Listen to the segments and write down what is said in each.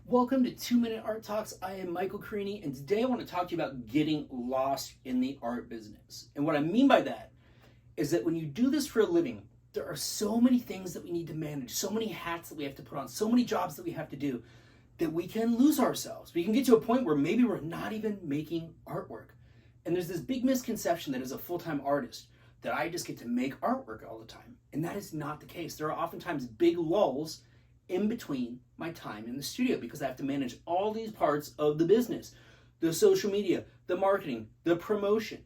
Welcome to 2 Minute Art Talks. I am Michael Carini, and today I want to talk to you about getting lost in the art business. And what I mean by that is that when you do this for a living, there are so many things that we need to manage, so many hats that we have to put on, so many jobs that we have to do, that we can lose ourselves. We can get to a point where maybe we're not even making artwork. And there's this big misconception that as a full-time artist, that I just get to make artwork all the time. And that is not the case. There are oftentimes big lulls in between my time in the studio because I have to manage all these parts of the business: the social media, the marketing, the promotion,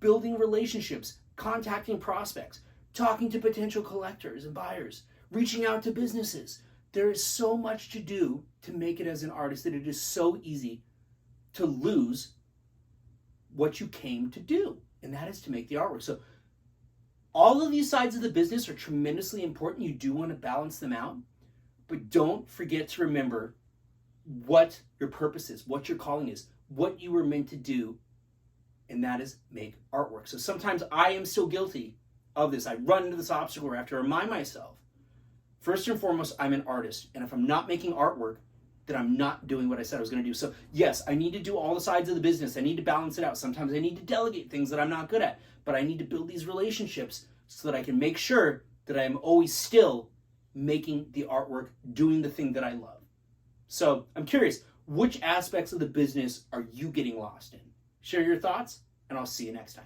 building relationships, contacting prospects, talking to potential collectors and buyers, reaching out to businesses. There is so much to do to make it as an artist that it is so easy to lose what you came to do, and that is to make the artwork. So all of these sides of the business are tremendously important. You do want to balance them out. But don't forget to remember what your purpose is, what your calling is, what you were meant to do, and that is make artwork. So sometimes I am still guilty of this. I run into this obstacle where I have to remind myself, first and foremost, I'm an artist. And if I'm not making artwork, then I'm not doing what I said I was going to do. So yes, I need to do all the sides of the business. I need to balance it out. Sometimes I need to delegate things that I'm not good at, but I need to build these relationships so that I can make sure that I'm always still making the artwork, doing the thing that I love. So I'm curious, which aspects of the business are you getting lost in? Share your thoughts, and I'll see you next time.